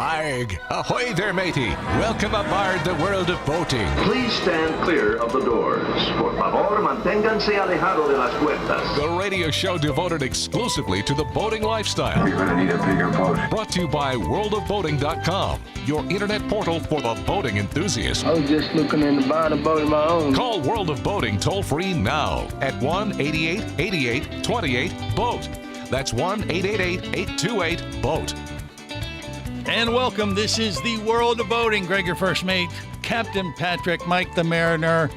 Arg! Ahoy there, matey! Welcome aboard the world of boating. Please stand clear of the doors. Por favor, manténganse alejado de las puertas. The radio show devoted exclusively to the boating lifestyle. You're gonna need a bigger boat. Brought to you by worldofboating.com, your internet portal for the boating enthusiast. I was just looking into buying a boat of my own. Call World of Boating toll-free now at 1-8888-28-BOAT. That's 1-888-828-BOAT. And welcome. This is the World of Boating. Greg, your first mate, Captain Patrick, Mike the Mariner,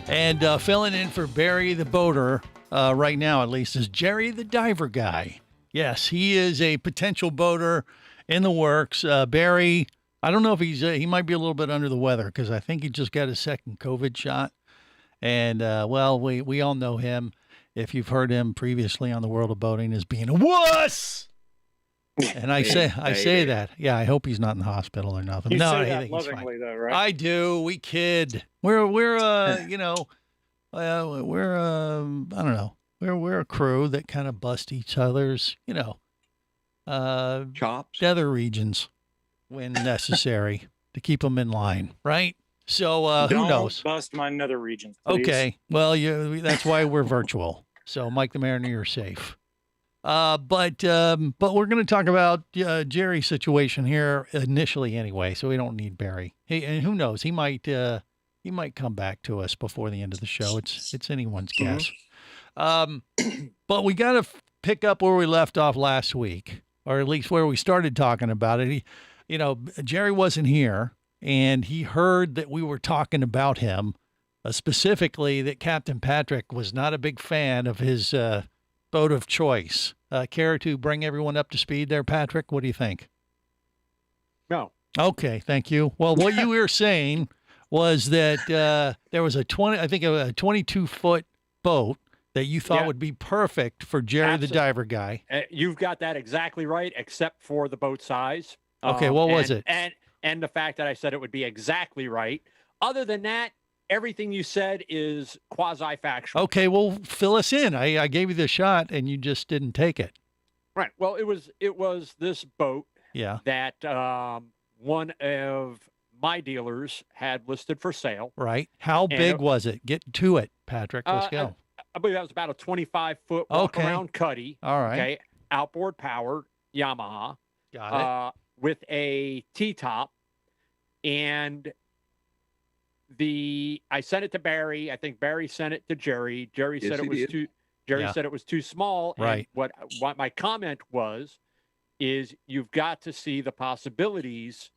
and filling in for Barry the Boater right now, at least, is Jerry the Diver Guy. Yes, he is a potential boater in the works. Barry, I don't know if he might be a little bit under the weather because I think he just got his second COVID shot. And, well, we all know him, if you've heard him previously on the World of Boating, as being a wuss. And I say that. Yeah, I hope he's not in the hospital or nothing. You no, say I that think he's lovingly, fine. though, right? I do. We kid. We're I don't know. We're a crew that kind of bust each other's, chops, nether regions when necessary to keep them in line, right? So who knows? Don't bust my nether regions, please. Okay. Well, that's why we're virtual. So Mike the Mariner, you're safe. But we're going to talk about Jerry's situation here initially anyway, so we don't need Barry. Hey, and who knows? He might come back to us before the end of the show. It's anyone's guess. But we got to pick up where we left off last week, or at least where we started talking about it. Jerry wasn't here, and he heard that we were talking about him, specifically that Captain Patrick was not a big fan of his boat of choice. Care to bring everyone up to speed there, Patrick? What do you think? No. Okay, thank you. Well, what you were saying was that there was a 22-foot boat that you thought would be perfect for Jerry the Diver Guy. You've got that exactly right, except for the boat size. Okay, what was it? And the fact that I said it would be exactly right. Other than that, everything you said is quasi-factual. Okay, well, fill us in. I gave you the shot, and you just didn't take it. Right. Well, it was this boat that one of my dealers had listed for sale. Right. How big was it? Get to it, Patrick. Let's go. I believe that was about a 25-foot walk-around cuddy. All right. Okay. Outboard powered Yamaha. Got it. With a T-top. And I sent it to Barry. I think Barry sent it to Jerry. Jerry said it was too. Jerry said it was too small. Right. And what my comment is you've got to see the possibilities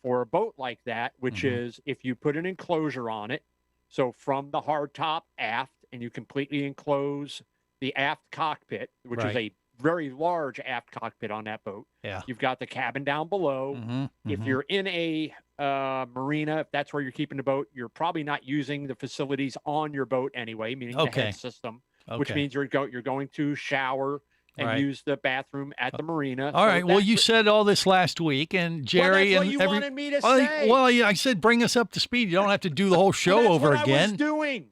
for a boat like that, which is if you put an enclosure on it. So from the hard top aft, and you completely enclose the aft cockpit, which is a very large aft cockpit on that boat. Yeah. You've got the cabin down below. If you're in a marina, if that's where you're keeping the boat, you're probably not using the facilities on your boat anyway, meaning the head system, which means you're going to shower and use the bathroom at the marina. All right. Well, you said all this last week, and Jerry that's what you wanted me to say. Well, I said bring us up to speed. You don't have to do the whole show over again. I was doing.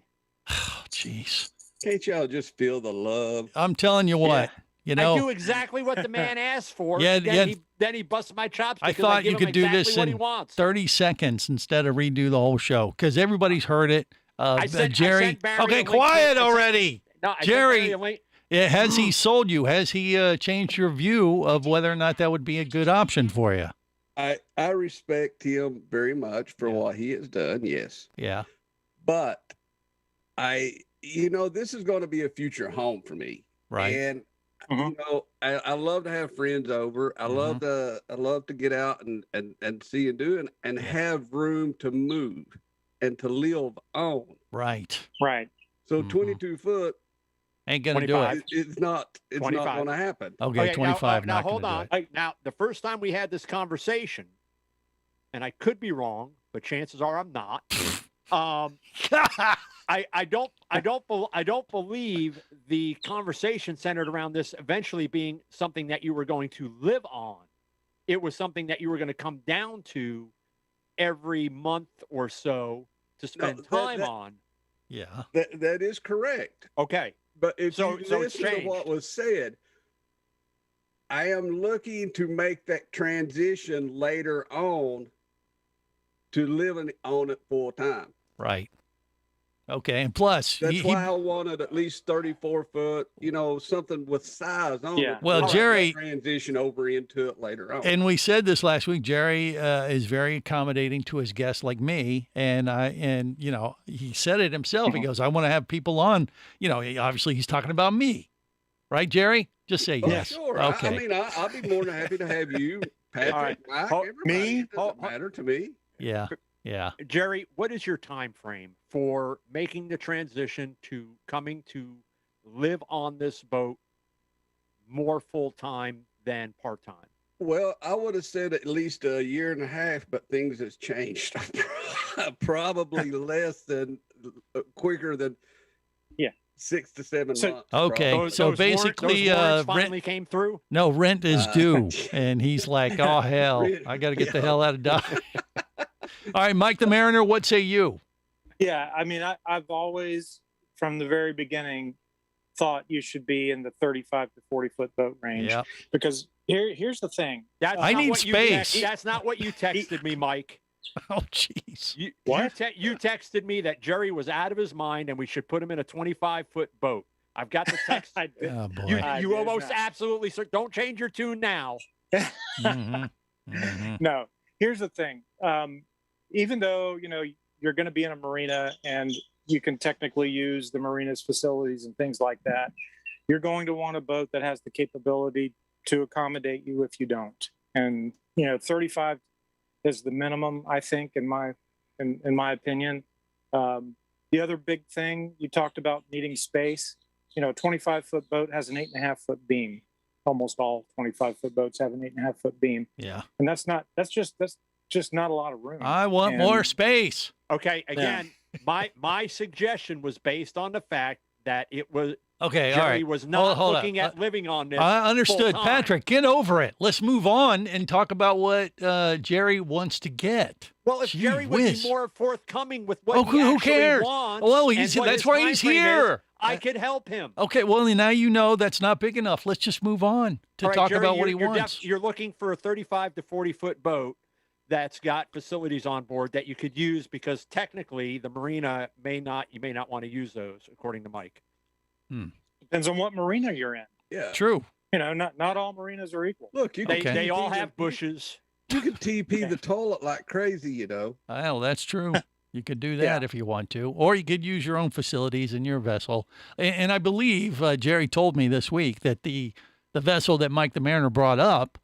Oh, jeez. Can't y'all just feel the love? I'm telling you what. I do exactly what the man asked for. Then he busts my chops. I thought you could do this in 30 seconds instead of redo the whole show because everybody's heard it. Jerry. Okay, quiet already. No, Jerry. Has he sold you? Has he changed your view of whether or not that would be a good option for you? I respect him very much for what he has done. Yes. Yeah. But this is going to be a future home for me. Right. And I love to have friends over. I love to get out and see and do and have room to move and to live on. Right. So 22 foot ain't gonna do it. It's not going to happen. Okay, 25. Now hold on. Now the first time we had this conversation, and I could be wrong, but chances are I'm not. I don't believe the conversation centered around this eventually being something that you were going to live on. It was something that you were going to come down to every month or so to spend time on. Yeah. That is correct. Okay. But if you listen to what was said, I am looking to make that transition later on to living on it full time. Right. Okay. And plus, That's why I wanted at least 34 foot, something with size on Yeah. it. Well, I like Jerry- that transition over into it later on. and we said this last week, Jerry is very accommodating to his guests like me. And he said it himself. He goes, I want to have people on, obviously he's talking about me. Right, Jerry? Just say Oh, yes. sure. Okay. I mean, I'll be more than happy to have you, Patrick, All right. Mike, Hold- everybody. me? It doesn't matter to me. Yeah. Yeah. Jerry, what is your time frame for making the transition to coming to live on this boat more full time than part time? Well, I would have said at least a year and a half, but things has changed. Probably less than quicker than 6 to 7 months. Okay. probably. So basically, those warrants rent- finally came through. No, rent is due. And he's like, oh, hell, I got to get the hell out of Dodge. All right, Mike the Mariner, what say you? Yeah, I mean, I've always, from the very beginning, thought you should be in the 35 to 40 foot boat range. Yeah. Because here's the thing. That's I not need what you space. that's not what you texted me, Mike. Oh, jeez. What? You texted me that Jerry was out of his mind and we should put him in a 25-foot boat. I've got the text. I did. Oh, boy. You, I you did almost not. absolutely don't change your tune now. Mhm. Mhm. No, here's the thing. Even though, you're going to be in a marina and you can technically use the marina's facilities and things like that, you're going to want a boat that has the capability to accommodate you if you don't. And, 35 is the minimum, I think, in my opinion. The other big thing, you talked about needing space. A 25-foot boat has an 8.5-foot beam. Almost all 25-foot boats have an 8.5-foot beam. Yeah. And that's just not a lot of room. I want And- more space. Okay, again, my suggestion was based on the fact that it was Okay. Jerry all right. was not Hold looking up. at living on this. I understood. full-time. Patrick, get over it. Let's move on and talk about what Jerry wants to get. Well, if Gee Jerry would whiz. be more forthcoming with what Oh, he who actually cares? wants, Well, and he's what that's his why time he's frame is, here. I could help him. Okay, well, now you know that's not big enough. Let's just move on to All right, talk Jerry, about what he you're wants. you're looking for a 35 to 40-foot boat that's got facilities on board that you could use because technically the marina you may not want to use those, according to Mike. Depends on what marina you're in. Yeah. True. Not all marinas are equal. Look, you They can they all TP have bushes. You can TP the toilet like crazy, Well, that's true. You could do that Yeah. if you want to, or you could use your own facilities in your vessel. And I believe Jerry told me this week that the vessel that Mike the Mariner brought up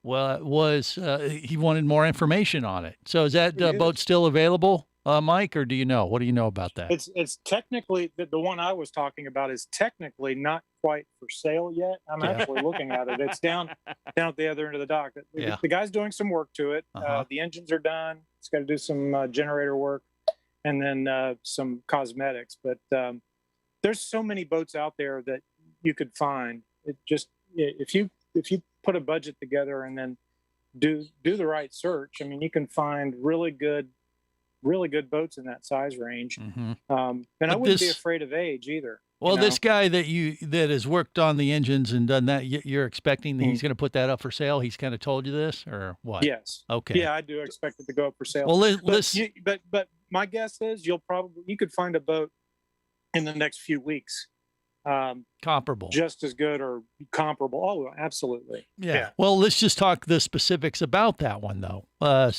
was he wanted more information on it. So is that It is. boat still available, Mike, or do you know? What do you know about that? It's technically the one I was talking about is technically not quite for sale yet. I'm Yeah. actually looking at it. It's down at the other end of the dock. Yeah. The guy's doing some work to it. Uh-huh. The engines are done. It's got to do some generator work and then some cosmetics. But there's so many boats out there that you could find. It just if you put a budget together and then do the right search, I mean, you can find really good boats in that size range. Mhm. And But I wouldn't be this- afraid of age either. Well, you this guy that has worked on the engines and done that, you're expecting that Mm-hmm. he's going to put that up for sale. He's kind of told you this, or what? Yes. Okay. Yeah, I do expect it to go up for sale. Well, but, let's. but my guess is you could find a boat in the next few weeks, Comparable. just as good or comparable. Oh, absolutely. Yeah. Well, let's just talk the specifics about that one, though,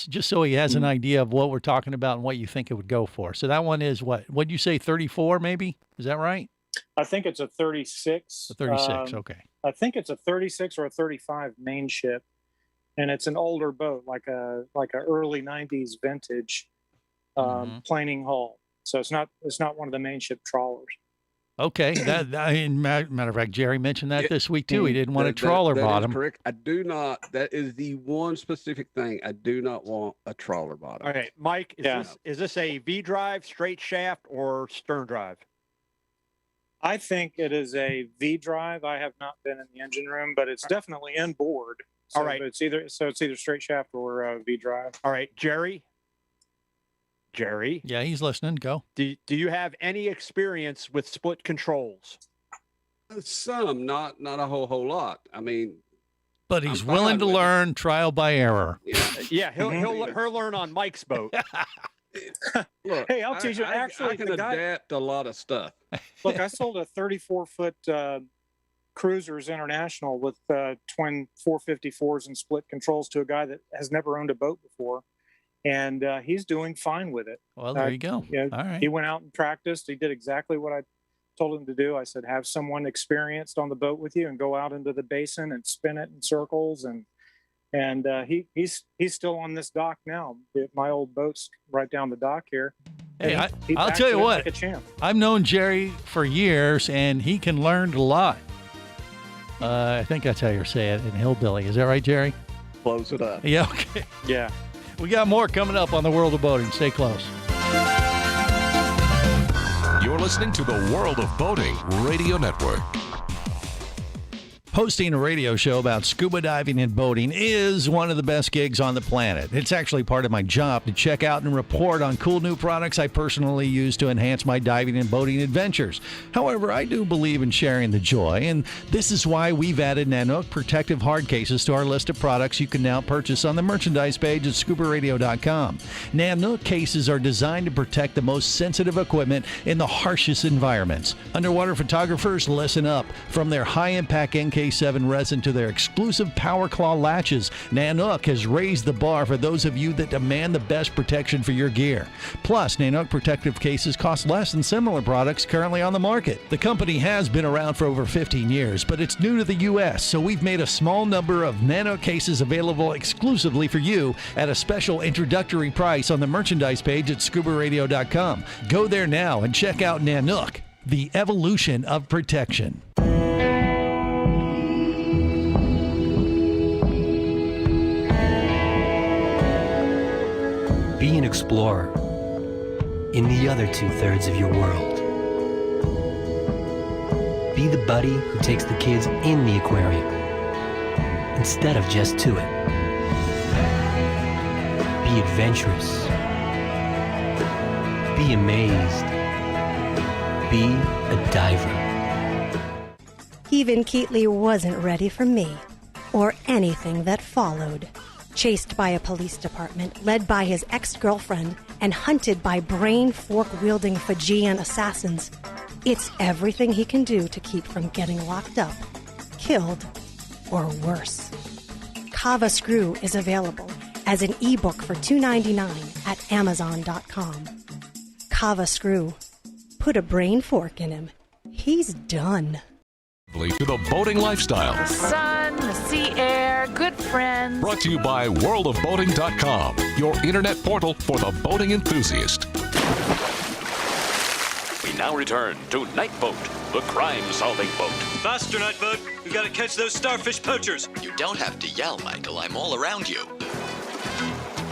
just so he has Mm-hmm. an idea of what we're talking about and what you think it would go for. So that one is what? What'd you say? 34, maybe? Is that right? I think it's a 36. A 36. Okay. I think it's a 36 or a 35 main ship, and it's an older boat, like a early 90s vintage Mhm. planing hull. So it's not one of the main ship trawlers. Okay. Matter of fact, Jerry mentioned that Yeah. this week too. He didn't want a trawler that is bottom. correct. I do not. That is the one specific thing. I do not want a trawler bottom. All right, Mike, Yeah. is this a V drive, straight shaft, or stern drive? I think it is a V drive. I have not been in the engine room, but it's definitely inboard. So All right. It's either straight shaft or V drive. All right, Jerry. Yeah, he's listening. Go. Do you have any experience with split controls? Some, not a whole lot. I mean, But he's I'm willing fine to with it. learn, trial by error. Yeah, he'll learn on Mike's boat. Look, Hey, I'll teach you. Actually, I can the guy- adapt a lot of stuff. Look, I sold a 34-foot Cruisers International with twin 454s and split controls to a guy that has never owned a boat before, and he's doing fine with it. Well, there you go. Yeah, All right. he went out and practiced. He did exactly what I told him to do. I said, have someone experienced on the boat with you and go out into the basin and spin it in circles. And he's still on this dock now. My old boat's right down the dock here. Hey, And he I'll backs tell you it up what. like a champ. I've known Jerry for years, and he can learn a lot. I think that's how you say it in Hillbilly. Is that right, Jerry? Close it up. Yeah, okay. Yeah. We got more coming up on the World of Boating. Stay close. You're listening to the World of Boating Radio Network. Hosting a radio show about scuba diving and boating is one of the best gigs on the planet. It's actually part of my job to check out and report on cool new products I personally use to enhance my diving and boating adventures. However, I do believe in sharing the joy, and this is why we've added Nanook protective hard cases to our list of products you can now purchase on the merchandise page at scubaradio.com. Nanook cases are designed to protect the most sensitive equipment in the harshest environments. Underwater photographers, listen up. From their high-impact NK7 resin to their exclusive Power Claw latches, Nanook has raised the bar for those of you that demand the best protection for your gear. Plus, Nanook protective cases cost less than similar products currently on the market. The company has been around for over 15 years, but it's new to the U.S., so we've made a small number of Nanook cases available exclusively for you at a special introductory price on the merchandise page at scubaradio.com. Go there now and check out Nanook, the evolution of protection. Be an explorer in the other 2/3 of your world. Be the buddy who takes the kids in the aquarium instead of just to it. Be adventurous. Be amazed. Be a diver. Even Keatley wasn't ready for me, or anything that followed. Chased by a police department, led by his ex-girlfriend, and hunted by brain fork-wielding Fijian assassins, it's everything he can do to keep from getting locked up, killed, or worse. Kava Screw is available as an ebook for $2.99 at Amazon.com. Kava Screw. Put a brain fork in him. He's done. To the boating lifestyle. The sun, the sea air, good friends. Brought to you by worldofboating.com, your internet portal for the boating enthusiast. We now return to Night Boat, the crime-solving boat. Faster, Night Boat. We've got to catch those starfish poachers. You don't have to yell, Michael. I'm all around you.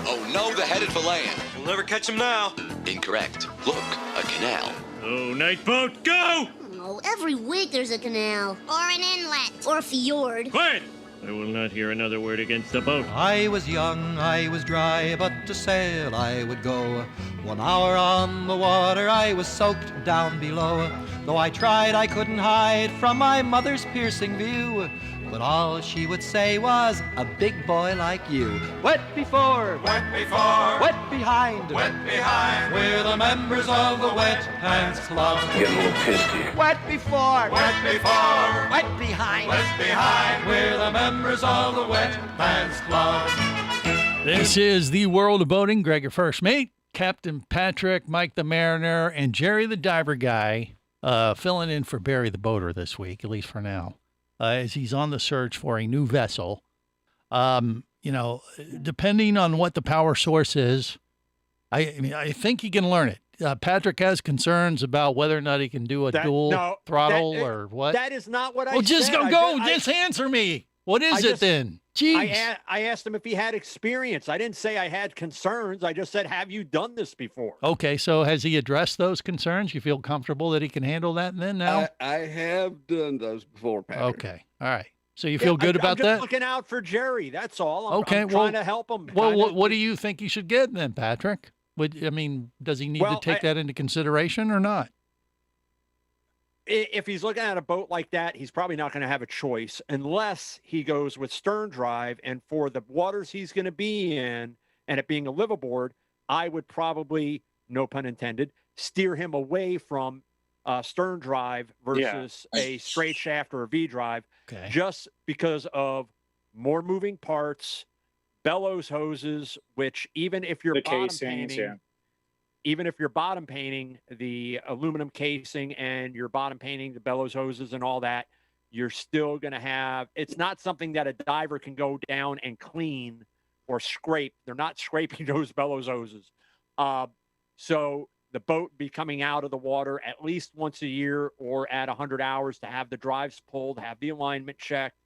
Oh no, they're headed for land. We'll never catch them now. Incorrect. Look, a canal. Oh, Night Boat, go! Oh, every week there's a canal, or an inlet, or a fjord. Quiet! I will not hear another word against the boat. I was young, I was dry, but to sail I would go. 1 hour on the water, I was soaked down below. Though I tried, I couldn't hide from my mother's piercing view. But all she would say was, a big boy like you. Wet before, wet behind, we're the members of the Wet Hands Club. Get a little pissed. Wet before, wet behind, we're the members of the Wet Hands Club. This is the World of Boating. Greg, your first mate, Captain Patrick, Mike the Mariner, and Jerry the Diver Guy filling in for Barry the Boater this week, at least for now. As he's on the search for a new vessel. Depending on what the power source is, I think he can learn it. Patrick has concerns about whether or not he can do a dual throttle or what. That is not what I well, said. just go. Just answer me. What is it then? Jeez. I asked him if he had experience. I didn't say I had concerns. I just said, have you done this before? Okay, so has he addressed those concerns? You feel comfortable that he can handle that then now? I have done those before, Patrick. Okay, all right. So you feel good about I'm just that? looking out for Jerry. That's all. I'm well, trying to help him. Well, what do you think he should get then, Patrick? Does he need to take that into consideration or not? if he's looking at a boat like that, he's probably not going to have a choice unless he goes with stern drive. And for the waters he's going to be in, and it being a liveaboard, I would probably, no pun intended, steer him away from stern drive versus a straight shaft or a V drive, just because of more moving parts, bellows hoses, which even if you're bottom painting the aluminum casing and you're bottom painting the bellows hoses and all that, you're still going to have, it's not something that a diver can go down and clean or scrape. They're not scraping those bellows hoses. So the boat be coming out of the water at least once a year or at 100 hours to have the drives pulled, have the alignment checked.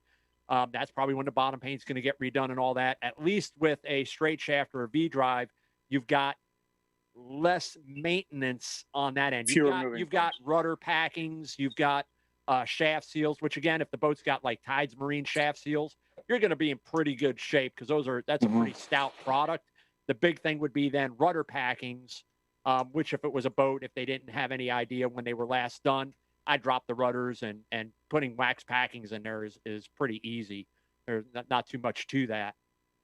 That's probably when the bottom paint's going to get redone and all that. At least with a straight shaft or a V drive, you've got less maintenance on that end. You've got rudder packings, you've got shaft seals, which again, if the boat's got like Tides Marine shaft seals, you're going to be in pretty good shape because that's a pretty stout product. The big thing would be then rudder packings, which if it was a boat, if they didn't have any idea when they were last done, I'd drop the rudders and putting wax packings in there is pretty easy. There's not too much to that.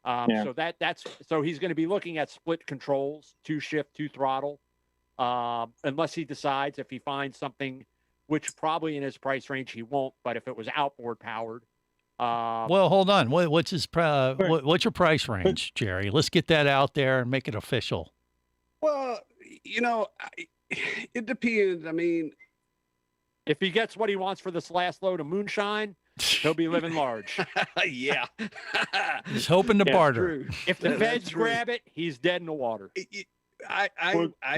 So he's going to be looking at split controls, 2-shift, 2-throttle, unless he decides, if he finds something, which probably in his price range he won't, but if it was outboard powered. Well, hold on. What's what's your price range, Jerry? Let's get that out there and make it official. Well, it depends. I mean, if he gets what he wants for this last load of moonshine, he'll be living large. Yeah. He's hoping to barter. True. If the feds grab it, he's dead in the water. I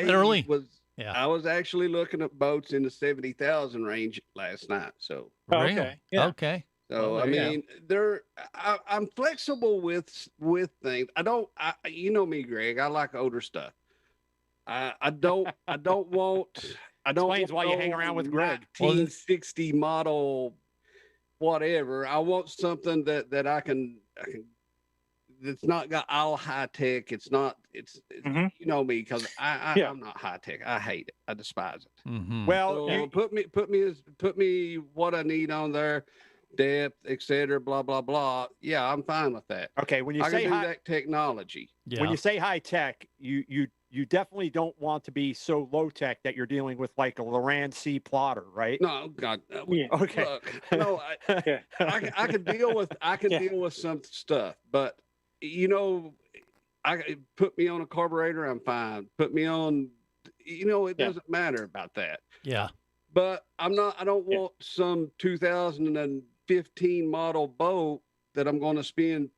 literally was actually looking at boats in the 70,000 range last night. So okay. So I mean, I'm flexible with things. You know me, Greg. I like older stuff. I don't want. Explains why you hang around with Greg. 1960 model, whatever. I want something that I can. That's not got all high tech. It's not. You know me, because I'm not high tech. I hate it. I despise it. Mm-hmm. Well, so put me what I need on there, depth, etc. Blah blah blah. Yeah, I'm fine with that. Okay, when you I say can do that technology. Yeah. When you say high tech, you definitely don't want to be so low tech that you're dealing with like a Loran C plotter, right? No, God. Okay. Look, no, I can deal with some stuff, but put me on a carburetor, I'm fine. Put me on, it doesn't matter about that. Yeah. But I don't want some 2015 model boat that I'm going to spend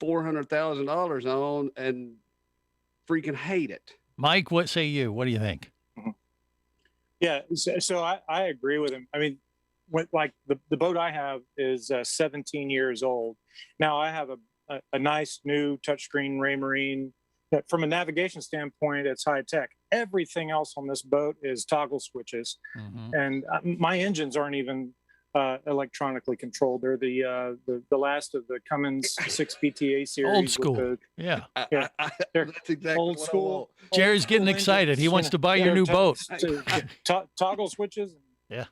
$400,000 on and freaking hate it. Mike, what say you? What do you think? Yeah, so I agree with him. I mean, like the boat I have is 17 years old. Now I have a nice new touchscreen Raymarine. That from a navigation standpoint, it's high tech. Everything else on this boat is toggle switches, and my engines aren't even electronically controlled. They're the last of the Cummins 6 PTA series. Old school. With yeah. That's exactly old school. Jerry's getting excited. He wants to buy your new boat. Toggle switches. Yeah.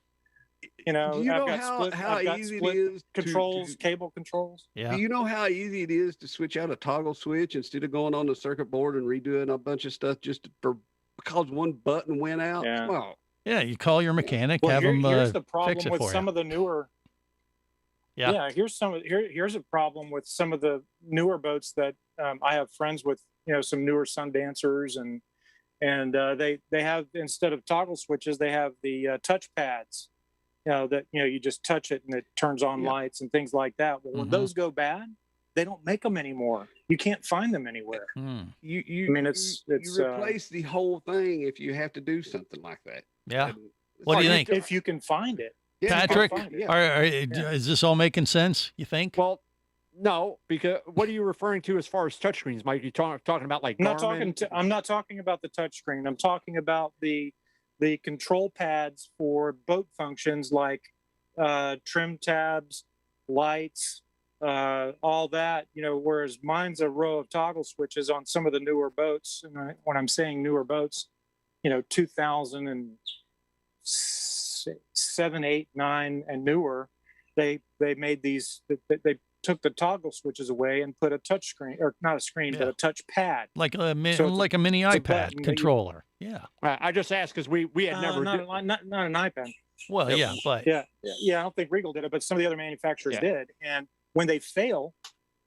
Do you know I've got easy split it is controls, cable controls? Yeah. Do you know how easy it is to switch out a toggle switch instead of going on the circuit board and redoing a bunch of stuff because one button went out? Yeah. Well, yeah, you call your mechanic, well, have him here's the fix problem it with for some you. of the newer. Yeah. Here's a problem with some of the newer boats that I have friends with. Some newer Sundancers and they have, instead of toggle switches, they have the touch pads. You just touch it and it turns on lights and things like that. Well, when those go bad, they don't make them anymore. You can't find them anywhere. You replace the whole thing if you have to do something like that. Yeah. What do you think? If you can find it. Patrick, is this all making sense, you think? Well, no, because what are you referring to as far as touchscreens, Mike? You talking about like Garmin? I'm not talking about the touchscreen. I'm talking about the control pads for boat functions like trim tabs, lights, all that. Whereas mine's a row of toggle switches on some of the newer boats. And when I'm saying newer boats, 2006 7, 8, 9, and newer, they made these. They took the toggle switches away and put a touch screen, or not a screen, but a touch pad, like a So it's like a mini it's a iPad button that you- controller. Yeah. I just asked because we had never. not, did- not an iPad. Well, yeah, but Yeah. I don't think Regal did it, but some of the other manufacturers Yeah. did. And when they fail,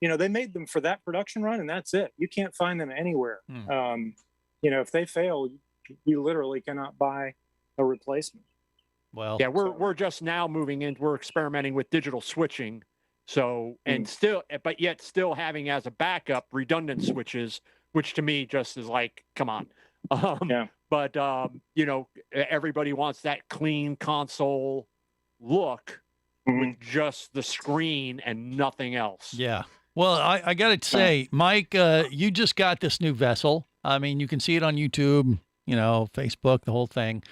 they made them for that production run, and that's it. You can't find them anywhere. If they fail, you literally cannot buy a replacement. Well, yeah, we're just now moving in. We're experimenting with digital switching. So and still, but yet still having as a backup redundant switches, which to me just is like, come on. But everybody wants that clean console look with just the screen and nothing else. Yeah. Well, I got to say, Mike, you just got this new vessel. I mean, you can see it on YouTube, Facebook, the whole thing,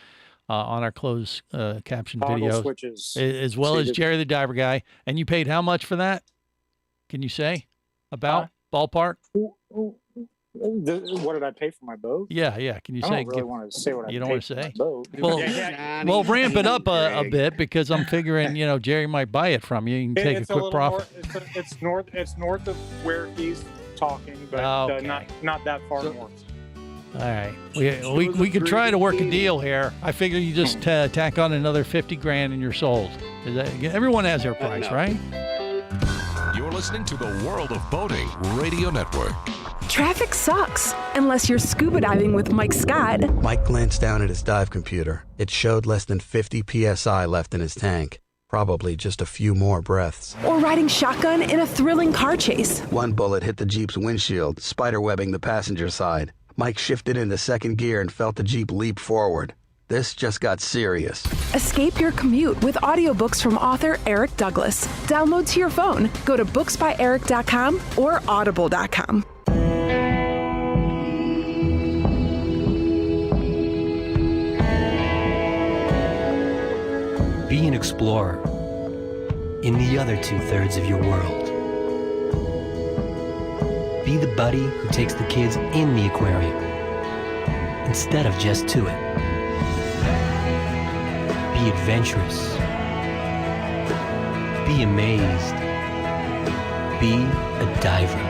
on our closed caption Toggle videos, switches. as well as Jerry the Diver Guy. And you paid how much for that? Can you say about ballpark? What did I pay for my boat? Yeah. Can you I say? don't really want to say what I You don't paid want to for say? my boat. Well, ramp it up a bit because I'm figuring, Jerry might buy it from you. You can take a It's quick little profit. It's north of where he's talking, but Okay. not that far north. All right, we could try to work a deal here. I figure you just tack on another 50 grand and you're sold. Everyone has their price, right? You're listening to the World of Boating Radio Network. Traffic sucks unless you're scuba diving with Mike Scott. Mike glanced down at his dive computer. It showed less than 50 psi left in his tank. Probably just a few more breaths. Or riding shotgun in a thrilling car chase. One bullet hit the Jeep's windshield, spiderwebbing the passenger side. Mike shifted into second gear and felt the Jeep leap forward. This just got serious. Escape your commute with audiobooks from author Eric Douglas. Download to your phone. Go to booksbyeric.com or audible.com. Be an explorer in the other 2/3 of your world. Be the buddy who takes the kids in the aquarium instead of just to it. Be adventurous. Be amazed. Be a diver.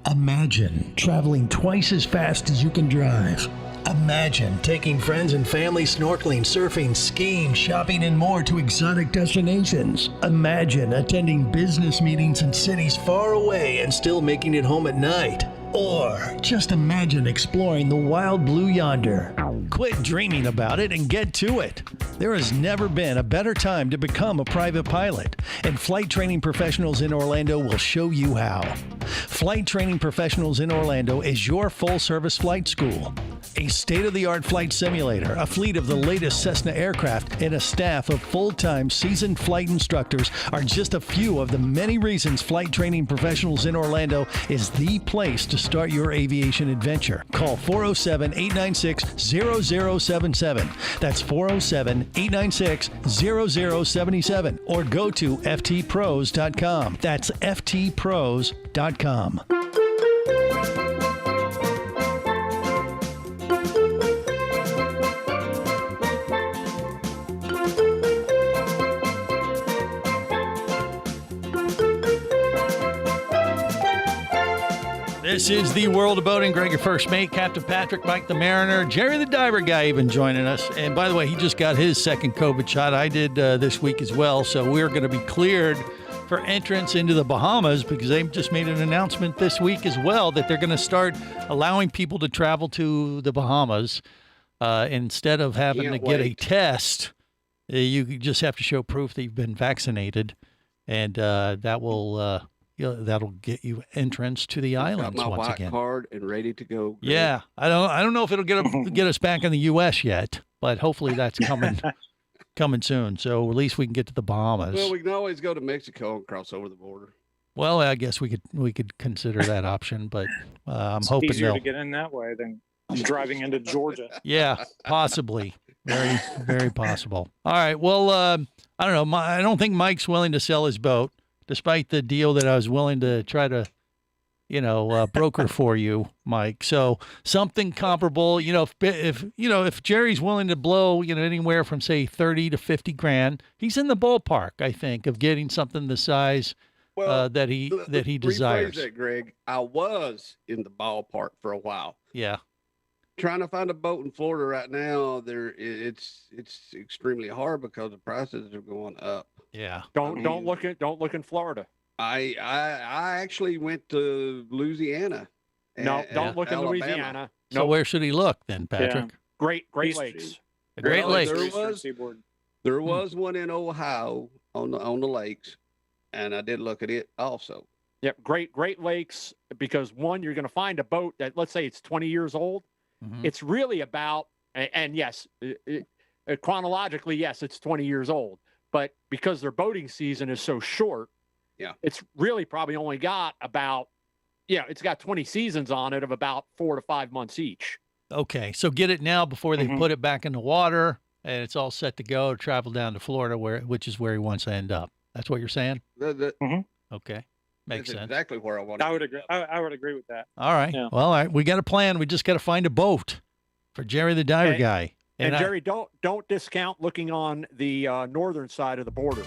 Imagine traveling twice as fast as you can drive. Imagine taking friends and family snorkeling, surfing, skiing, shopping, and more to exotic destinations. Imagine attending business meetings in cities far away and still making it home at night. Or just imagine exploring the wild blue yonder. Quit dreaming about it and get to it. There has never been a better time to become a private pilot, and Flight Training Professionals in Orlando will show you how. Flight Training Professionals in Orlando is your full-service flight school. A state-of-the-art flight simulator, a fleet of the latest Cessna aircraft, and a staff of full-time seasoned flight instructors are just a few of the many reasons Flight Training Professionals in Orlando is the place to start your aviation adventure. Call 407-896-0077. That's 407-896-0077. Or go to ftpros.com. That's ftpros.com. This is the World of Boating. Greg, your first mate, Captain Patrick, Mike the Mariner, Jerry the Diver Guy even joining us. And by the way, he just got his second COVID shot. I did this week as well. So we're going to be cleared for entrance into the Bahamas because they just made an announcement this week as well that they're going to start allowing people to travel to the Bahamas instead of having to get a test. You just have to show proof that you've been vaccinated, and that will that'll get you entrance to the islands Got my once white again. card and ready to go. Yeah, I don't know if it'll get us back in the U.S. yet, but hopefully that's coming soon. So at least we can get to the Bahamas. Well, we can always go to Mexico and cross over the border. Well, I guess we could consider that option, but I'm It's hoping easier they'll. to get in that way than driving into Georgia. Yeah, possibly. Very, very possible. All right. Well, I don't know. I don't think Mike's willing to sell his boat, despite the deal that I was willing to try to, broker for you, Mike. So something comparable, if Jerry's willing to blow, anywhere from say 30 to 50 grand, he's in the ballpark, I think, of getting something the size that he desires. Rephrase that, Greg. I was in the ballpark for a while. Yeah. Trying to find a boat in Florida right now, it's extremely hard because the prices are going up. Yeah. Don't look in Florida. I actually went to Louisiana. No, don't look in Alabama. Louisiana. So where should he look then, Patrick? Yeah. Great Lakes. The Great Lakes. There was one in Ohio on the lakes, and I did look at it also. Yep, Great Lakes, because one, you're going to find a boat that, let's say it's 20 years old. Mm-hmm. It's really about, and yes, chronologically, yes, it's 20 years old, but because their boating season is so short, yeah, it's really probably only got about, it's got 20 seasons on it of about 4 to 5 months each. Okay, so get it now before they put it back in the water, and it's all set to go. Travel down to Florida, which is where he wants to end up. That's what you're saying? Okay, makes sense. Exactly where I want. I would agree. I would agree with that. All right. Yeah. Well, all right. We got a plan. We just got to find a boat for Jerry the Diver Guy. And Jerry, don't discount looking on the northern side of the border.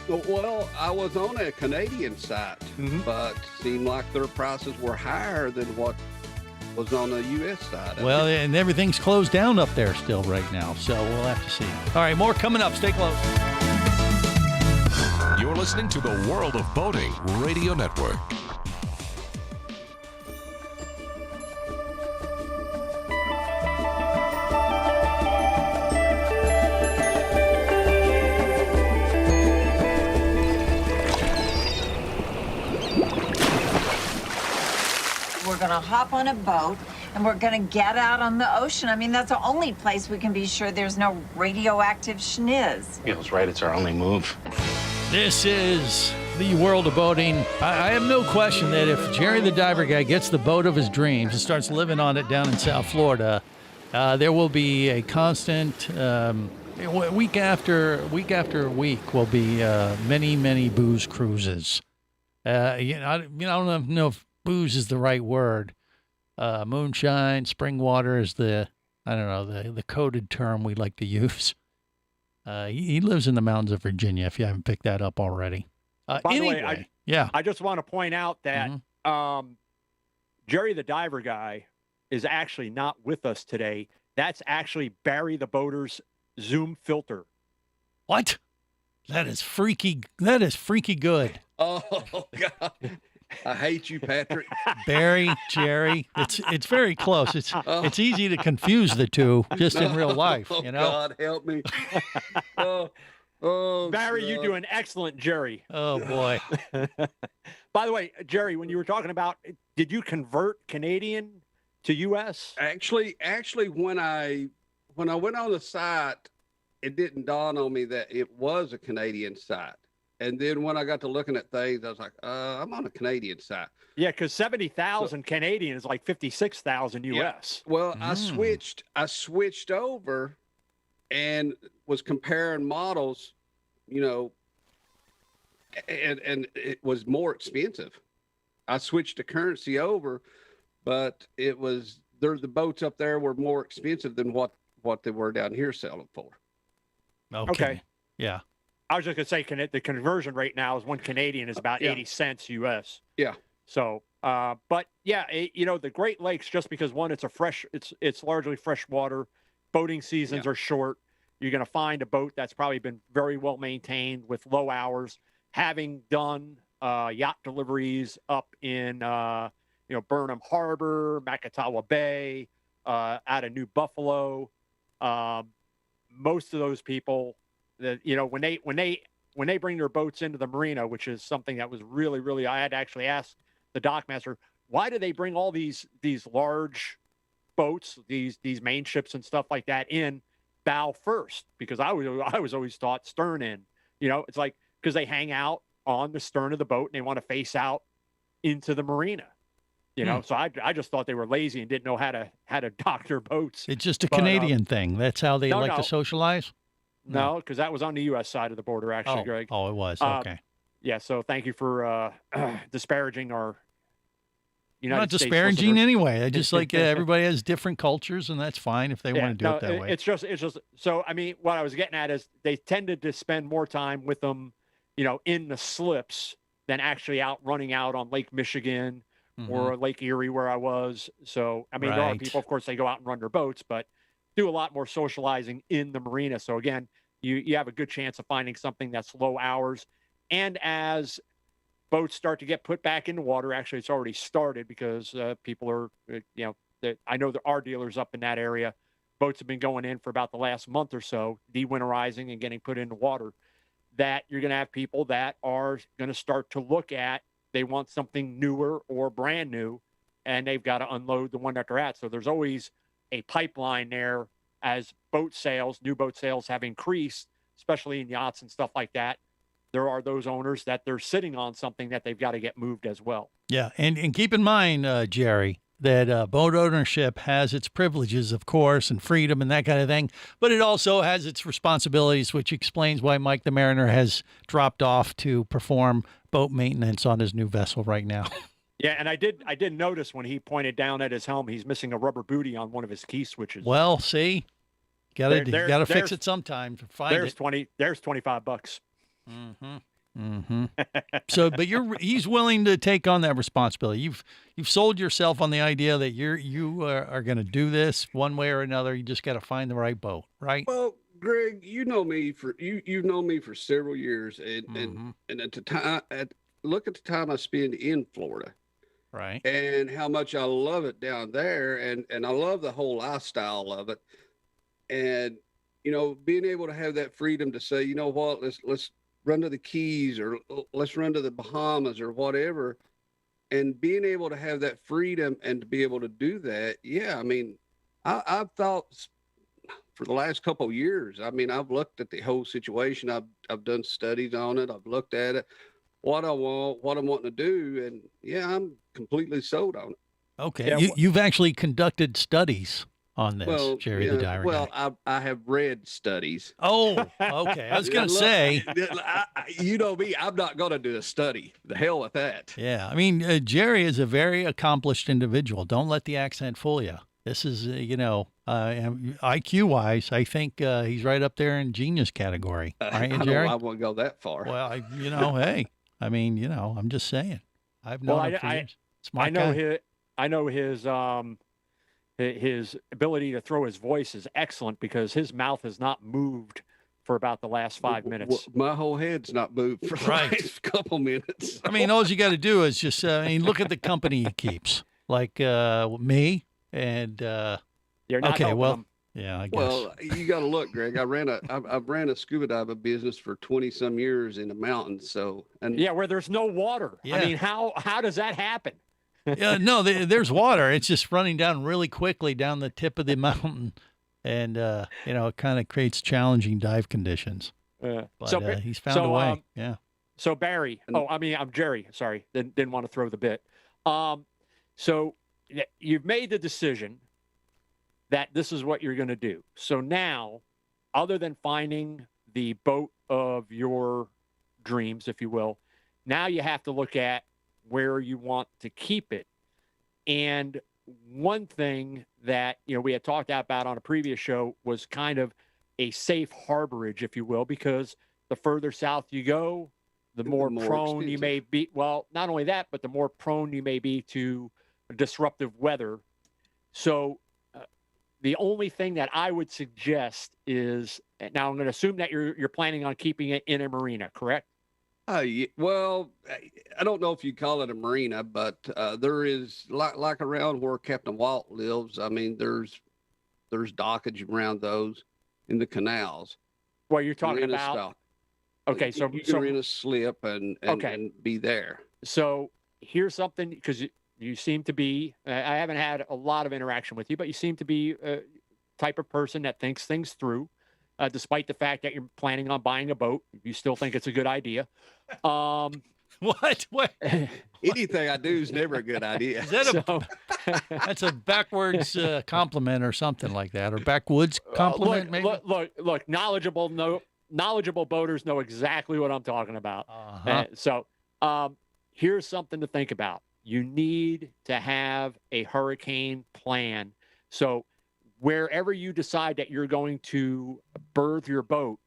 Well, I was on a Canadian site, but seemed like their prices were higher than what was on the U.S. side. Well, and everything's closed down up there still right now, so we'll have to see. All right, more coming up. Stay close. You're listening to the World of Boating Radio Network. We're going to hop on a boat and we're going to get out on the ocean. I mean, that's the only place we can be sure there's no radioactive schniz. Feels right. It's our only move. This is the World of Boating. I have no question that if Jerry the Diver Guy gets the boat of his dreams and starts living on it down in South Florida, there will be a constant, week after week will be many booze cruises. I don't know if booze is the right word. Moonshine, spring water is the coded term we like to use. He lives in the mountains of Virginia, if you haven't picked that up already. By the way, I just want to point out that Jerry the Diver Guy is actually not with us today. That's actually Barry the Boater's Zoom filter. What? That is freaky. That is freaky good. Oh, God. I hate you, Patrick. Barry, Jerry. It's very close. It's easy to confuse the two just in real life, you know. God help me. Barry, you do an excellent Jerry. Oh boy. By the way, Jerry, when you were talking about, did you convert Canadian to U.S.? Actually, when I went on the site, it didn't dawn on me that it was a Canadian site. And then when I got to looking at things, I was like, I'm on a Canadian site. Yeah, because 70,000 Canadian is like 56,000 U.S. Yeah. Well, I switched over and was comparing models, and it was more expensive. I switched the currency over, but it was the boats up there were more expensive than what they were down here selling for. Okay. Yeah. I was just going to say the conversion rate now is 1 Canadian is about 80 cents U.S. Yeah. So, but yeah, the Great Lakes, just because one, it's largely freshwater, boating seasons are short. You're going to find a boat that's probably been very well maintained with low hours, having done yacht deliveries up in Burnham Harbor, Macatawa Bay, out of New Buffalo. Most of those people that when they bring their boats into the marina, which is something that was really I had to actually ask the dockmaster, why do they bring all these large boats, these main ships and stuff like that in bow first? Because I was always taught stern in. It's like because they hang out on the stern of the boat and they want to face out into the marina. So I just thought they were lazy and didn't know how to dock their boats. It's just a Canadian thing. That's how they like to socialize. No, because that was on the U.S. side of the border, actually, Greg. Oh, it was. Okay. Yeah, so thank you for disparaging United not States disparaging listeners. anyway. I just like everybody has different cultures, and that's fine if they want to do it that way. It's just so. I mean, what I was getting at is they tended to spend more time with them, in the slips than actually out running out on Lake Michigan or Lake Erie where I was. So I mean, there are Right. people, of course, they go out and run their boats, but do a lot more socializing in the marina. So again, you have a good chance of finding something that's low hours, and as boats start to get put back in the water. Actually, it's already started because people are, I know there are dealers up in that area. Boats have been going in for about the last month or so, de-winterizing and getting put in the water. That you're going to have people that are going to start to look at, they want something newer or brand new, and they've got to unload the one that they're at. So there's always a pipeline there as new boat sales have increased, especially in yachts and stuff like that. There are those owners that they're sitting on something that they've got to get moved as well. Yeah, and keep in mind, Jerry, that boat ownership has its privileges, of course, and freedom and that kind of thing, but it also has its responsibilities, which explains why Mike the Mariner has dropped off to perform boat maintenance on his new vessel right now. Yeah, and I did notice when he pointed down at his helm, he's missing a rubber booty on one of his key switches. Well, see, gotta fix there's- it sometime to find There's it. There's $25. So, but he's willing to take on that responsibility. You've sold yourself on the idea that you are going to do this one way or another. You just got to find the right boat, right? Well, Greg, you've known me for several years, and at the time, look at the time I spend in Florida, right? And how much I love it down there, and I love the whole lifestyle of it, and being able to have that freedom to say, you know what, let's run to the Keys or let's run to the Bahamas or whatever, and being able to have that freedom and to be able to do that. Yeah, I mean, I've thought for the last couple of years, I mean, I've looked at the whole situation. I've done studies on it. I've looked at it, what I want, what I'm wanting to do. And yeah, I'm completely sold on it. Okay. Yeah, You've actually conducted studies on this, Jerry the Diver Well, Guy. I have read studies. Oh, okay. I was going to say. You know me, I'm not going to do a study. The hell with that. Yeah. I mean, Jerry is a very accomplished individual. Don't let the accent fool you. This is, IQ-wise, I think he's right up there in genius category. Aren't you, Jerry? I won't go that far. Well, hey, I mean, I'm just saying. I've known him for years. Smart guy. I know his ability to throw his voice is excellent because his mouth has not moved for about the last 5 minutes. My whole head's not moved for the last couple minutes. I mean, all you got to do is just, look at the company he keeps, like me and. You're not okay. Well, him. yeah, I guess. Well, you got to look, Greg. I've ran a scuba diving business for 20 some years in the mountains. So, and yeah, where there's no water. Yeah. I mean, how does that happen? Yeah, no, there's water. It's just running down really quickly down the tip of the mountain, and it kind of creates challenging dive conditions. But he's found a way. Yeah. So Barry, I'm Jerry. Sorry, didn't want to throw the bit. So you've made the decision that this is what you're going to do. So now, other than finding the boat of your dreams, if you will, now you have to look at where you want to keep it. And one thing that, we had talked about on a previous show was kind of a safe harborage, if you will, because the further south you go, the more prone you may be. Well, not only that, but the more prone you may be to disruptive weather. So the only thing that I would suggest is, now I'm going to assume that you're planning on keeping it in a marina, correct? Yeah, well, I don't know if you call it a marina, but there is like around where Captain Walt lives. I mean, there's dockage around those in the canals. Well, you're talking Marina about. style. Okay, so you can rent a slip and be there. So here's something, because you seem to be. I haven't had a lot of interaction with you, but you seem to be a type of person that thinks things through. Despite the fact that you're planning on buying a boat, you still think it's a good idea. What? Anything I do is never a good idea. Is that that's a backwards compliment or something like that, or backwoods compliment, maybe? Look, knowledgeable boaters know exactly what I'm talking about. Uh-huh. So here's something to think about. you need to have a hurricane plan. So wherever you decide that you're going to berth your boat,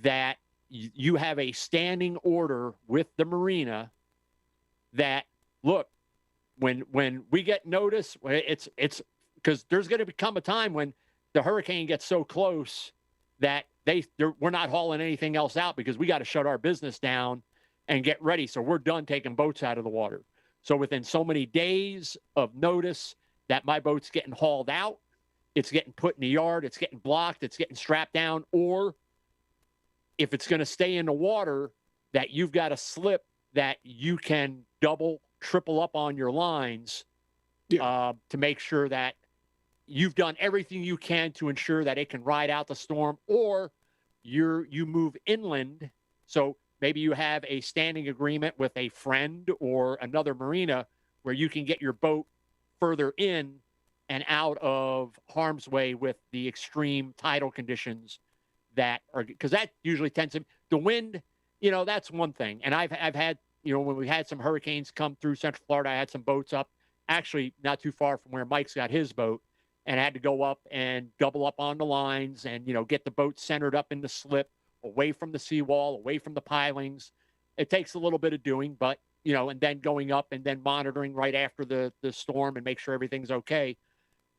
that you have a standing order with the marina that, look, when we get notice, it's because there's going to become a time when the hurricane gets so close that we're not hauling anything else out because we got to shut our business down and get ready. So we're done taking boats out of the water. So within so many days of notice that my boat's getting hauled out, it's getting put in the yard, it's getting blocked, it's getting strapped down, or if it's going to stay in the water, that you've got a slip that you can double, triple up on your lines to make sure that you've done everything you can to ensure that it can ride out the storm, or you move inland. So maybe you have a standing agreement with a friend or another marina where you can get your boat further in and out of harm's way with the extreme tidal conditions that are, because that usually tends to, the wind, that's one thing. And I've had, when we had some hurricanes come through Central Florida, I had some boats up, actually not too far from where Mike's got his boat, and I had to go up and double up on the lines and, get the boat centered up in the slip, away from the seawall, away from the pilings. It takes a little bit of doing, but, and then going up and then monitoring right after the storm and make sure everything's okay.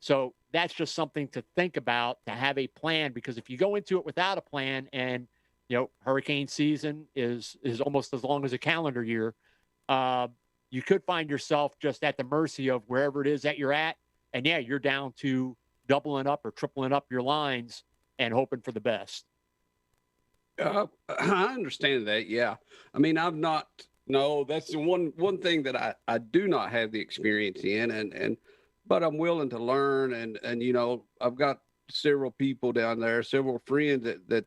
So that's just something to think about, to have a plan, because if you go into it without a plan and, hurricane season is almost as long as a calendar year, you could find yourself just at the mercy of wherever it is that you're at. And yeah, you're down to doubling up or tripling up your lines and hoping for the best. I understand that. Yeah. I mean, that's the one thing that I do not have the experience in, but I'm willing to learn. And, I've got several people down there, several friends that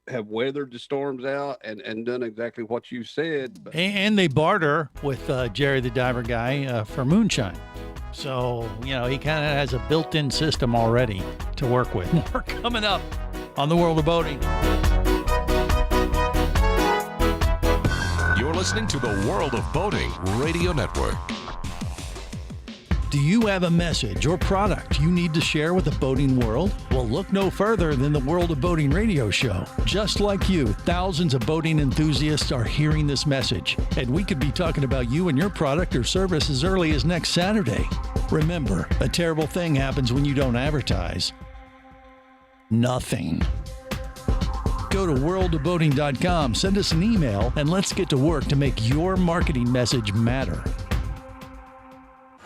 have weathered the storms out and done exactly what you said. And they barter with Jerry the Diver Guy for moonshine. So, he kind of has a built-in system already to work with. More coming up on The World of Boating. You're listening to the World of Boating Radio Network. Do you have a message or product you need to share with the boating world? Well, look no further than the World of Boating radio show. Just like you, thousands of boating enthusiasts are hearing this message, and we could be talking about you and your product or service as early as next Saturday. Remember, a terrible thing happens when you don't advertise. Nothing. Go to worldofboating.com, send us an email, and let's get to work to make your marketing message matter.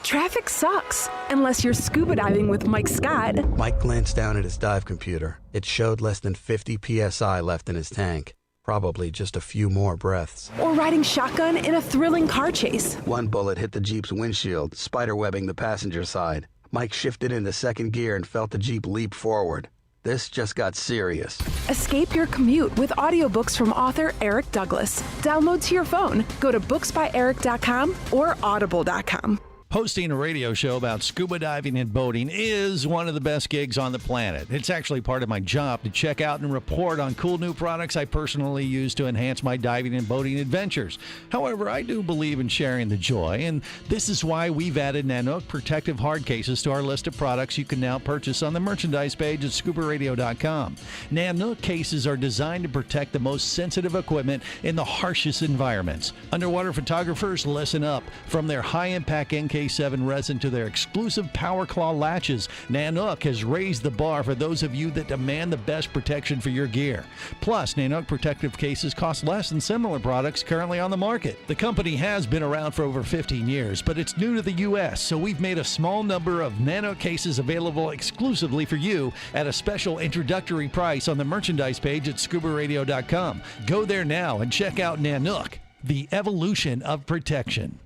Traffic sucks, unless you're scuba diving with Mike Scott. Mike glanced down at his dive computer. It showed less than 50 PSI left in his tank. Probably just a few more breaths. Or riding shotgun in a thrilling car chase. One bullet hit the Jeep's windshield, spiderwebbing the passenger side. Mike shifted into second gear and felt the Jeep leap forward. This just got serious. Escape your commute with audiobooks from author Eric Douglas. Download to your phone. Go to booksbyeric.com or audible.com. Hosting a radio show about scuba diving and boating is one of the best gigs on the planet. It's actually part of my job to check out and report on cool new products I personally use to enhance my diving and boating adventures. However, I do believe in sharing the joy, and this is why we've added Nanook protective hard cases to our list of products you can now purchase on the merchandise page at scubaradio.com. Nanook cases are designed to protect the most sensitive equipment in the harshest environments. Underwater photographers, listen up. From their high-impact NK7 resin to their exclusive Power Claw latches, Nanook has raised the bar for those of you that demand the best protection for your gear. Plus, Nanook protective cases cost less than similar products currently on the market. The company has been around for over 15 years, but it's new to the U.S., so we've made a small number of Nanook cases available exclusively for you at a special introductory price on the merchandise page at scubaradio.com. Go there now and check out Nanook, the evolution of protection.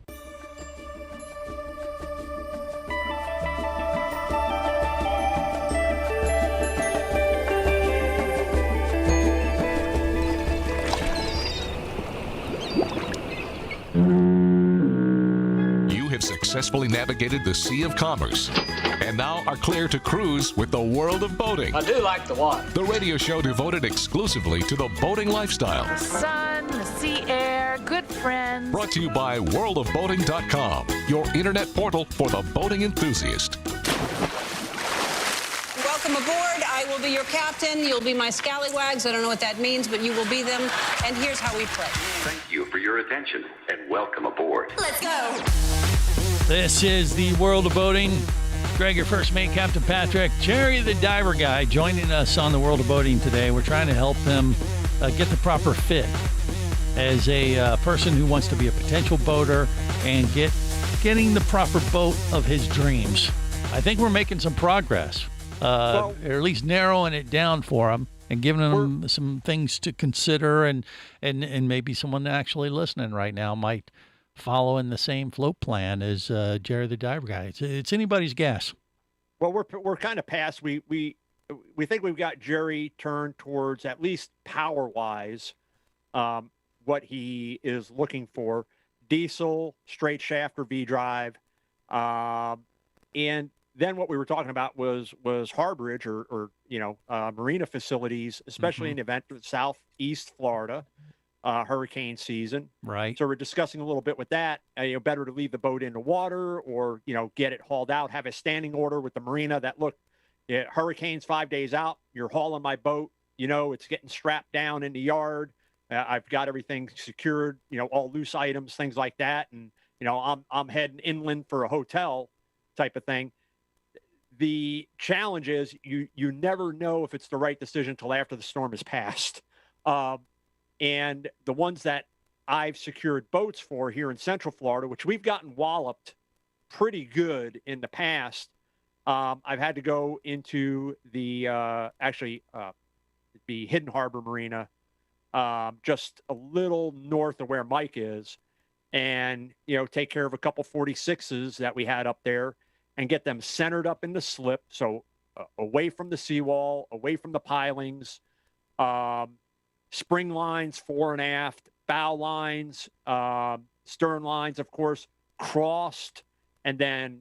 Successfully navigated the Sea of Commerce and now are clear to cruise with the World of Boating. I do like the water. The radio show devoted exclusively to the boating lifestyle. The sun, the sea air, good friends. friends. Brought to you by worldofboating.com, your internet portal for the boating enthusiast. Welcome aboard. I will be your captain. You'll be my scallywags. I don't know what that means, but you will be them. And here's how we play. Thank you for your attention and welcome aboard. Let's go. This is the World of Boating. Greg, your first mate, Captain Patrick. Jerry, the diver guy, joining us on the World of Boating today. We're trying to help him get the proper fit as a person who wants to be a potential boater and getting the proper boat of his dreams. I think we're making some progress, or at least narrowing it down for him and giving him some things to consider, and maybe someone actually listening right now might follow in the same float plan as Jerry the diver guy. It's anybody's guess. Well, we're kind of past. We think we've got Jerry turned towards, at least power wise, what he is looking for: diesel, straight shaft, or V drive. And then what we were talking about was harborage or marina facilities, especially in the event of Southeast Florida hurricane season. Right. So we're discussing a little bit with that. Better to leave the boat in the water or get it hauled out. Have a standing order with the marina that hurricane's 5 days out. You're hauling my boat. It's getting strapped down in the yard. I've got everything secured. All loose items, things like that. And I'm heading inland for a hotel type of thing. The challenge is you never know if it's the right decision until after the storm has passed. And the ones that I've secured boats for here in Central Florida, which we've gotten walloped pretty good in the past, I've had to go into the Hidden Harbor Marina, just a little north of where Mike is, and take care of a couple 46s that we had up there and get them centered up in the slip, so away from the seawall, away from the pilings, spring lines fore and aft, bow lines, stern lines, of course, crossed, and then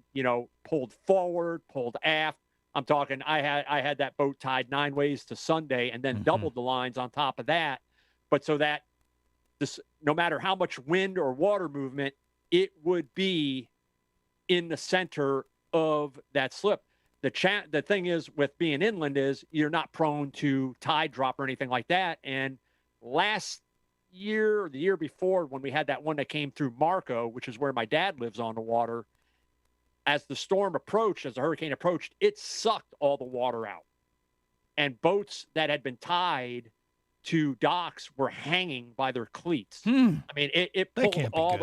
pulled forward, pulled aft. I'm talking I had that boat tied 9 ways to Sunday and then doubled the lines on top of that, but so that this, no matter how much wind or water movement, it would be in the center of that slip. The thing is with being inland is you're not prone to tide drop or anything like that. And last year or the year before, when we had that one that came through Marco, which is where my dad lives on the water, as the storm approached, as the hurricane approached, it sucked all the water out. And boats that had been tied to docks were hanging by their cleats. I mean, it pulled all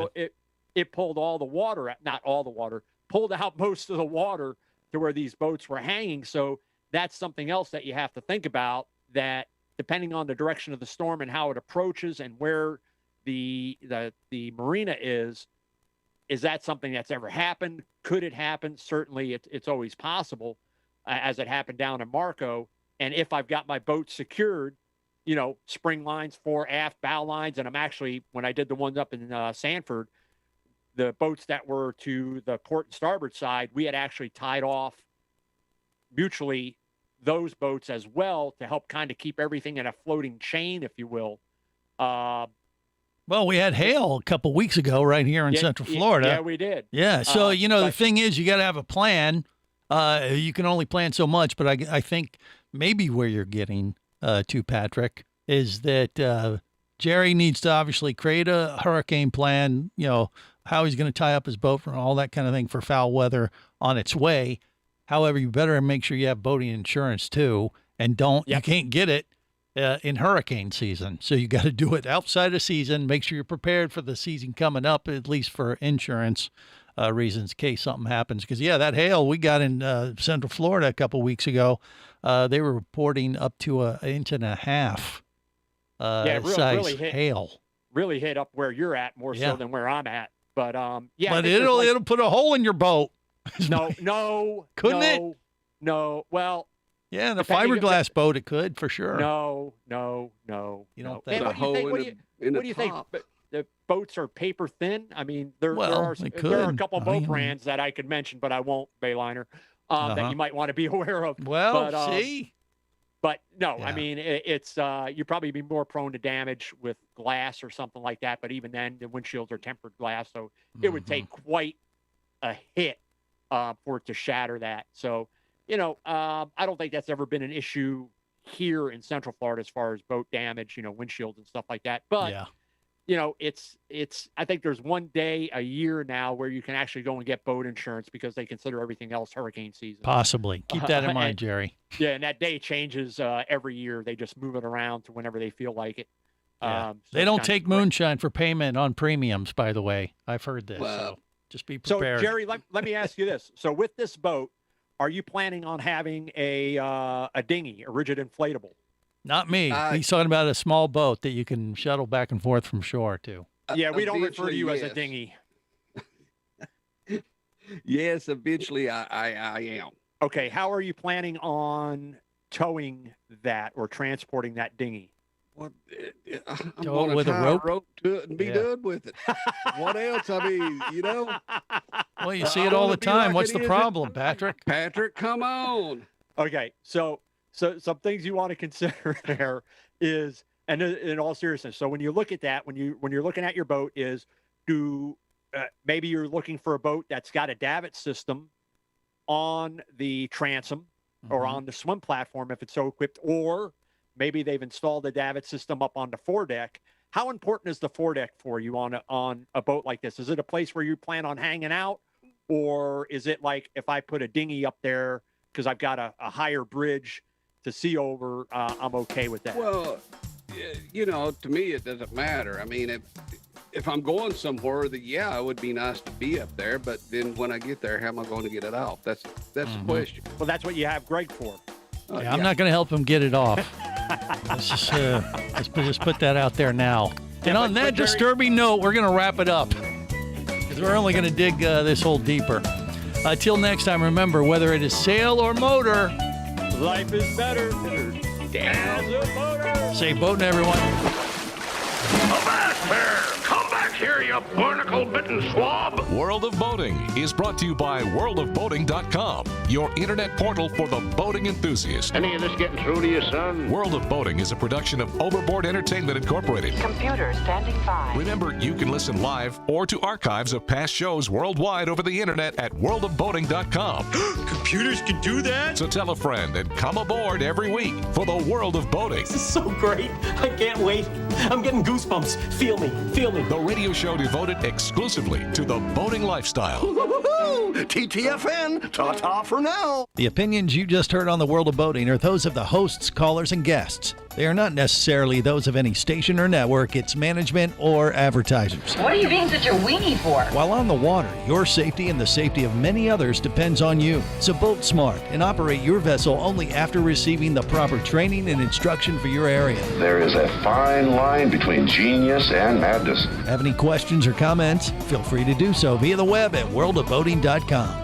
the water out, not all the water, pulled out most of the water to where these boats were hanging. So that's something else that you have to think about, that depending on the direction of the storm and how it approaches and where the marina is that something that's ever happened? Could it happen? Certainly it's always possible, as it happened down in Marco. And if I've got my boat secured, spring lines, fore, aft, bow lines, and I'm actually, when I did the ones up in Sanford, the boats that were to the port and starboard side, we had actually tied off mutually those boats as well to help kind of keep everything in a floating chain, if you will. Well, we had hail a couple weeks ago right here in Central Florida. Yeah, we did. Yeah, so, the thing is, you got to have a plan. You can only plan so much, but I think maybe where you're getting to, Patrick, is that Jerry needs to obviously create a hurricane plan, how he's going to tie up his boat and all that kind of thing for foul weather on its way. However, you better make sure you have boating insurance too, and you can't get it in hurricane season. So you got to do it outside of season. Make sure you're prepared for the season coming up, at least for insurance reasons, in case something happens. Because, that hail we got in Central Florida a couple weeks ago, they were reporting up to 1.5 inches size really hail. Really hit up where you're at more so than where I'm at. But but it'll put a hole in your boat. No, couldn't it? No. Well, yeah, in a fiberglass boat, it could for sure. No. You don't think? What do you think? The boats are paper thin. I mean, there are a couple of boat brands that I could mention, but I won't, Bayliner, that you might want to be aware of. Well, but, see. But no, I mean, it's you'd probably be more prone to damage with glass or something like that. But even then, the windshields are tempered glass, so it would take quite a hit for it to shatter that. So, I don't think that's ever been an issue here in Central Florida as far as boat damage, windshields and stuff like that. But it's I think there's one day a year now where you can actually go and get boat insurance because they consider everything else hurricane season. Possibly. Keep that in mind, Jerry. Yeah, and that day changes every year. They just move it around to whenever they feel like it. Yeah. They don't take moonshine for payment on premiums, by the way. I've heard this. So just be prepared. So, Jerry, let me ask you this. So with this boat, are you planning on having a dinghy, a rigid inflatable? Not me. He's talking about a small boat that you can shuttle back and forth from shore to. Yeah, we don't refer to you as a dinghy. Yes, eventually I am. Okay, how are you planning on towing that or transporting that dinghy? What? I'm Tow going it with to a tie rope? to it and be done with it. What else? I mean, Well, you see it all the time. What's the problem, Patrick? Patrick, come on. Okay, so some things you want to consider there is, and in all seriousness, so when you look at that, when you're looking at your boat, is maybe you're looking for a boat that's got a davit system on the transom or on the swim platform if it's so equipped, or maybe they've installed a davit system up on the foredeck. How important is the foredeck for you on a boat like this? Is it a place where you plan on hanging out, or is it like if I put a dinghy up there because I've got a higher bridge to see over, I'm okay with that? Well, to me, it doesn't matter. I mean, if I'm going somewhere, it would be nice to be up there. But then when I get there, how am I going to get it off? That's the question. Well, that's what you have Greg for. I'm not going to help him get it off. Let's just put that out there now. And on that disturbing note, we're going to wrap it up because we're only going to dig this hole deeper. Till next time, remember, whether it is sail or motor, life is better as a motor. Safe boating, everyone. Avast there! Come back here, you barnacle-bitten swab! World of Boating is brought to you by worldofboating.com, your internet portal for the boating enthusiast. Any of this getting through to you, son? World of Boating is a production of Overboard Entertainment Incorporated. Computer standing by. Remember, you can listen live or to archives of past shows worldwide over the internet at worldofboating.com. Computers can do that? So tell a friend and come aboard every week for the World of Boating. This is so great. I can't wait. I'm getting goosebumps. Feel me. The radio show devoted exclusively to the boating lifestyle. TTFN, ta-ta for now. The opinions you just heard on the World of Boating are those of the hosts, callers, and guests. They are not necessarily those of any station or network, its management, or advertisers. What are you being such a weenie for? While on the water, your safety and the safety of many others depends on you. So boat smart and operate your vessel only after receiving the proper training and instruction for your area. There is a fine line between genius and madness. Have any questions or comments? Feel free to do so via the web at worldofboating.com.